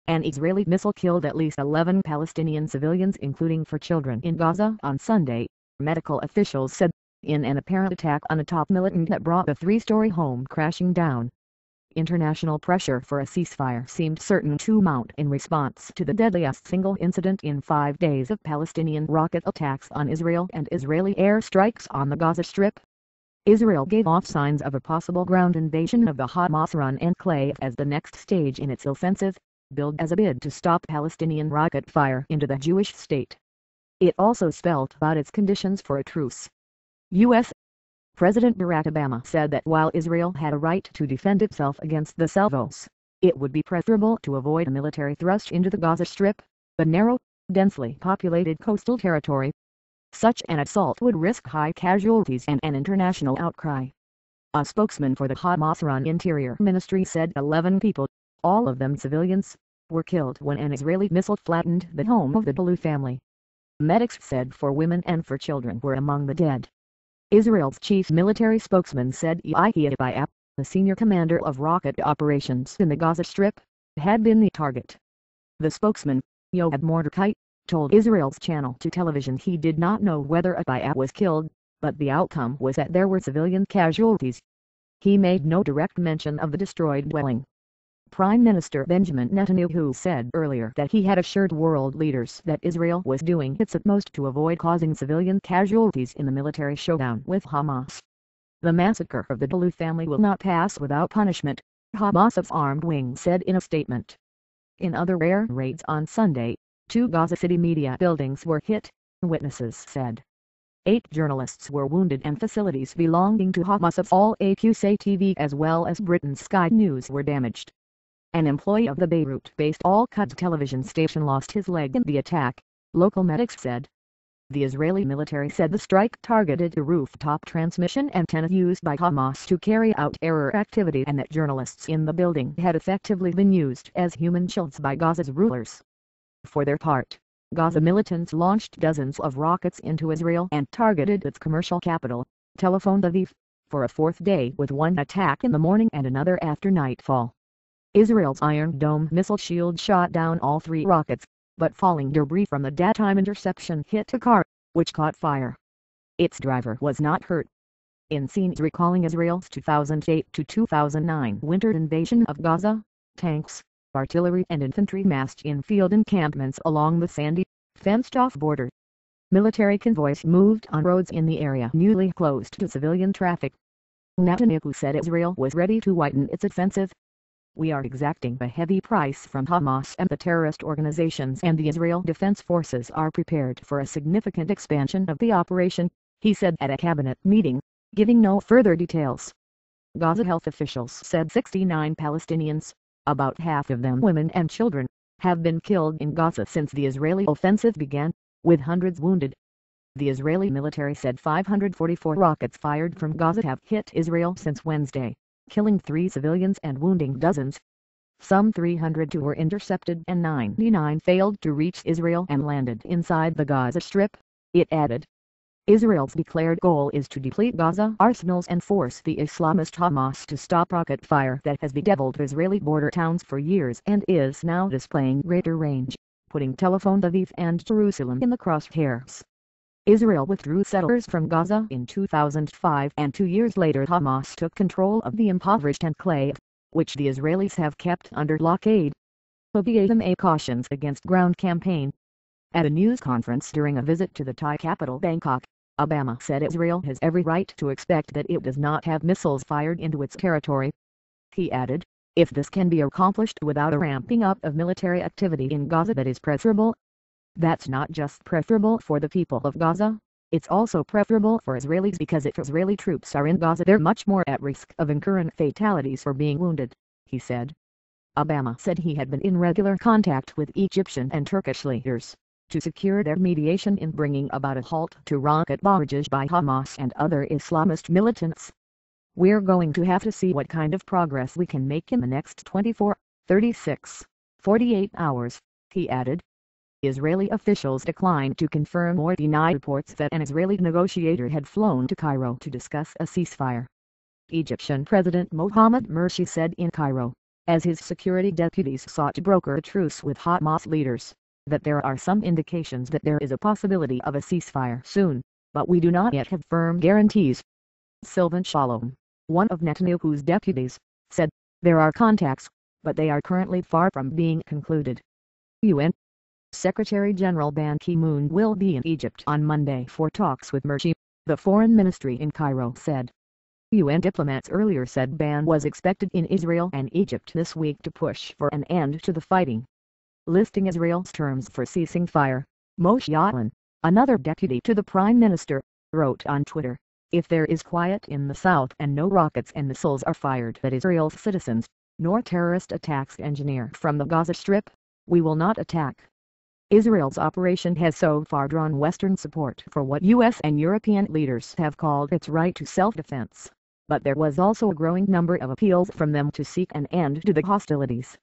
An Israeli missile killed at least 11 Palestinian civilians, including 4 children, in Gaza on Sunday, medical officials said, in an apparent attack on a top militant that brought a 3-story home crashing down. International pressure for a ceasefire seemed certain to mount in response to the deadliest single incident in 5 days of Palestinian rocket attacks on Israel and Israeli airstrikes on the Gaza Strip. Israel gave off signs of a possible ground invasion of the Hamas-run enclave as the next stage in its offensive, billed as a bid to stop Palestinian rocket fire into the Jewish state. It also spelled out its conditions for a truce. U.S. President Barack Obama said that while Israel had a right to defend itself against the salvos, it would be preferable to avoid a military thrust into the Gaza Strip, a narrow, densely populated coastal territory. Such an assault would risk high casualties and an international outcry. A spokesman for the Hamas-run Interior Ministry said 11 people, all of them civilians, were killed when an Israeli missile flattened the home of the Balou family. Medics said 4 women and 4 children were among the dead. Israel's chief military spokesman said Yahya Baiab, the senior commander of rocket operations in the Gaza Strip, had been the target. The spokesman, Yoav Mordecai, told Israel's Channel 2 television he did not know whether Baiab was killed, but the outcome was that there were civilian casualties. He made no direct mention of the destroyed dwelling. Prime Minister Benjamin Netanyahu said earlier that he had assured world leaders that Israel was doing its utmost to avoid causing civilian casualties in the military showdown with Hamas. The massacre of the Balou family will not pass without punishment, Hamas's armed wing said in a statement. In other air raids on Sunday, 2 Gaza City media buildings were hit, witnesses said. 8 journalists were wounded and facilities belonging to Hamas's Al-Aqsa TV as well as Britain's Sky News were damaged. An employee of the Beirut-based Al-Quds television station lost his leg in the attack, local medics said. The Israeli military said the strike targeted a rooftop transmission antenna used by Hamas to carry out terror activity and that journalists in the building had effectively been used as human shields by Gaza's rulers. For their part, Gaza militants launched dozens of rockets into Israel and targeted its commercial capital, Tel Aviv, for a 4th day with one attack in the morning and another after nightfall. Israel's Iron Dome missile shield shot down all 3 rockets, but falling debris from the daytime interception hit a car, which caught fire. Its driver was not hurt. In scenes recalling Israel's 2008 to 2009 winter invasion of Gaza, tanks, artillery and infantry massed in field encampments along the sandy, fenced-off border. Military convoys moved on roads in the area newly closed to civilian traffic. Netanyahu said Israel was ready to widen its offensive. We are exacting a heavy price from Hamas and the terrorist organizations, and the Israel Defense Forces are prepared for a significant expansion of the operation, he said at a cabinet meeting, giving no further details. Gaza health officials said 69 Palestinians, about half of them women and children, have been killed in Gaza since the Israeli offensive began, with hundreds wounded. The Israeli military said 544 rockets fired from Gaza have hit Israel since Wednesday, killing 3 civilians and wounding dozens. Some 302 were intercepted and 99 failed to reach Israel and landed inside the Gaza Strip, it added. Israel's declared goal is to deplete Gaza arsenals and force the Islamist Hamas to stop rocket fire that has bedeviled Israeli border towns for years and is now displaying greater range, putting Tel Aviv and Jerusalem in the crosshairs. Israel withdrew settlers from Gaza in 2005 and 2 years later Hamas took control of the impoverished enclave, which the Israelis have kept under blockade. Obama cautions against ground campaign. At a news conference during a visit to the Thai capital Bangkok, Obama said Israel has every right to expect that it does not have missiles fired into its territory. He added, if this can be accomplished without a ramping up of military activity in Gaza, that is preferable. That's not just preferable for the people of Gaza, it's also preferable for Israelis because if Israeli troops are in Gaza they're much more at risk of incurring fatalities or being wounded, he said. Obama said he had been in regular contact with Egyptian and Turkish leaders to secure their mediation in bringing about a halt to rocket barrage by Hamas and other Islamist militants. We're going to have to see what kind of progress we can make in the next 24, 36, 48 hours, he added. Israeli officials declined to confirm or deny reports that an Israeli negotiator had flown to Cairo to discuss a ceasefire. Egyptian President Mohamed Morsi said in Cairo, as his security deputies sought to broker a truce with Hamas leaders, that there are some indications that there is a possibility of a ceasefire soon, but we do not yet have firm guarantees. Sylvan Shalom, one of Netanyahu's deputies, said, there are contacts, but they are currently far from being concluded. UN Secretary-General Ban Ki-moon will be in Egypt on Monday for talks with Mursi, the foreign ministry in Cairo said. UN diplomats earlier said Ban was expected in Israel and Egypt this week to push for an end to the fighting. Listing Israel's terms for ceasing fire, Moshe Ya'alon, another deputy to the prime minister, wrote on Twitter, if there is quiet in the south and no rockets and missiles are fired at Israel's citizens, nor terrorist attacks engineer from the Gaza Strip, we will not attack. Israel's operation has so far drawn Western support for what U.S. and European leaders have called its right to self-defense, but there was also a growing number of appeals from them to seek an end to the hostilities.